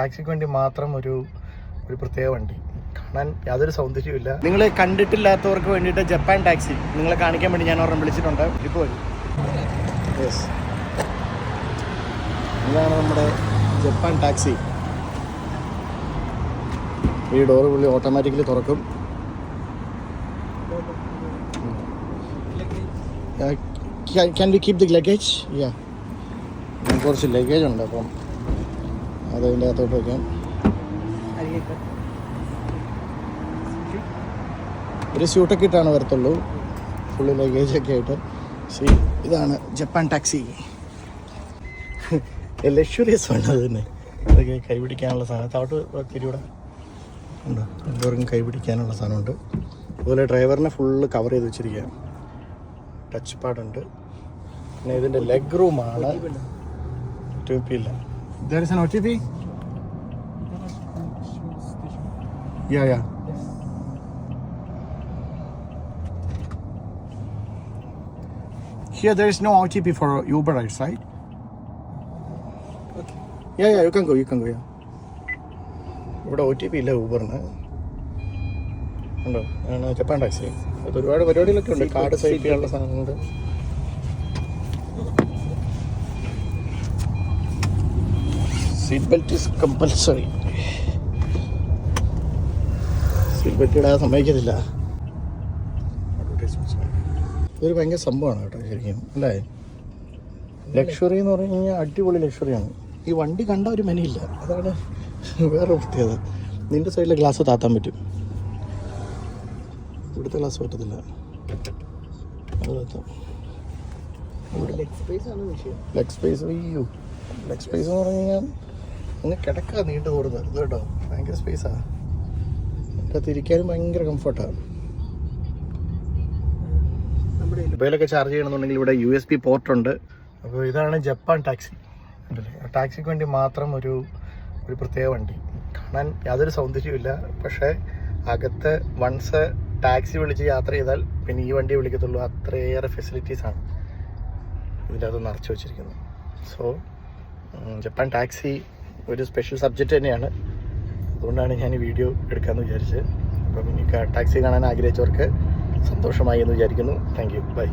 ടാക്സിക്ക് വേണ്ടി മാത്രം ഒരു പ്രത്യേക വണ്ടി. കാണാൻ യാതൊരു സൗന്ദര്യമില്ല. നിങ്ങൾ കണ്ടിട്ടില്ലാത്തവർക്ക് വേണ്ടിയിട്ട് ജപ്പാൻ ടാക്സി നിങ്ങളെ കാണിക്കാൻ വേണ്ടി ഞാൻ ഒരെണ്ണം വിളിച്ചിട്ടുണ്ട്. ഇപ്പോൾ യെസ്, ഇതാണ് നമ്മുടെ ജപ്പാൻ ടാക്സി. ഈ ഡോറ് പുള്ളി ഓട്ടോമാറ്റിക്കലി തുറക്കും. Can we keep the luggage? Yeah, കുറച്ച് ലഗേജ് ഉണ്ട്, അപ്പം അതതിൻ്റെ അകത്തോട്ട് വയ്ക്കാം. ഒരു സ്യൂട്ടൊക്കെ ഇട്ടാണ് വരത്തുള്ളൂ, ഫുള്ള് ലഗേജൊക്കെ ആയിട്ട്. ഇതാണ് ജപ്പാൻ ടാക്സി. ലക്ഷറിയസ് ആണ് അത് തന്നെ. ഇതൊക്കെ കൈ പിടിക്കാനുള്ള സാധനം താഴോട്ട് തിരിയൂടെ ഉണ്ടോ, എല്ലാവർക്കും കൈ പിടിക്കാനുള്ള സാധനമുണ്ട്. അതുപോലെ ഡ്രൈവറിനെ ഫുള്ള് കവർ ചെയ്ത് വെച്ചിരിക്കുക. ടച്ച് പാഡുണ്ട്. പിന്നെ ഇതിൻ്റെ ലെഗ് റൂമാണ്. OTP ഇല്ല. There is an OTP? Yeah. Here there is no OTP for Uber rides, right? Okay. Yeah, you can go. Yeah. ഇവിടെ OTP ഇല്ല ഊബറിന്. ഉണ്ടോ? ആണ് ജപ്പാൻ ടാക്സി. അത് ഒരുപാട് പരിപാടികളൊക്കെ ഉണ്ട്. കാർഡ് സ്വൈപ്പ് ചെയ്യാനുള്ള സാധനങ്ങളുണ്ട്. Seat belt is compulsory. Seat belt ഇടാതെ സമ്മതിക്കത്തില്ല. ഇതൊരു ഭയങ്കര സംഭവമാണ് കേട്ടോ ശരിക്കും, അല്ലേ? ലക്ഷറി എന്ന് പറഞ്ഞു കഴിഞ്ഞാൽ അടിപൊളി ലക്ഷറിയാണ്. ഈ വണ്ടി കണ്ട ഒരു മെനയില്ല, അതാണ് വേറെ പ്രത്യേകത. നിൻ്റെ സൈഡിലെ ഗ്ലാസ് താത്താൻ പറ്റും, ഇവിടുത്തെ ഗ്ലാസ് പറ്റത്തില്ല. അത് താത്താം. ലെഗ് സ്പേസ് എന്ന് പറഞ്ഞു കഴിഞ്ഞാൽ അങ്ങ് കിടക്കുക നീണ്ടു കൂടുന്നത് ഇത് കേട്ടോ. ഭയങ്കര സ്പേസാണ്. തിരിക്കാനും ഭയങ്കര കംഫർട്ടാണ്. മൊബൈലൊക്കെ ചാർജ് ചെയ്യണമെന്നുണ്ടെങ്കിൽ ഇവിടെ USB പോർട്ടുണ്ട്. അപ്പോൾ ഇതാണ് ജപ്പാൻ ടാക്സി. ഉണ്ടല്ലേ, ടാക്സിക്ക് വേണ്ടി മാത്രം ഒരു പ്രത്യേക വണ്ടി. കാണാൻ യാതൊരു സൗന്ദര്യമില്ല, പക്ഷേ അകത്ത് വൺസ് ടാക്സി വിളിച്ച് യാത്ര ചെയ്താൽ പിന്നെ ഈ വണ്ടിയെ വിളിക്കത്തുള്ളൂ. അത്രയേറെ ഫെസിലിറ്റീസാണ് ഇതിൻ്റെ അത് നിറച്ച് വെച്ചിരിക്കുന്നത്. സോ ജപ്പാൻ ടാക്സി ഒരു സ്പെഷ്യൽ സബ്ജക്റ്റ് തന്നെയാണ്. അതുകൊണ്ടാണ് ഞാൻ ഈ വീഡിയോ എടുക്കാമെന്ന് വിചാരിച്ചത്. അപ്പം ഈ ടാക്സി കാണാൻ ആഗ്രഹിച്ചവർക്ക് സന്തോഷമായി എന്ന് വിചാരിക്കുന്നു. Thank you, by.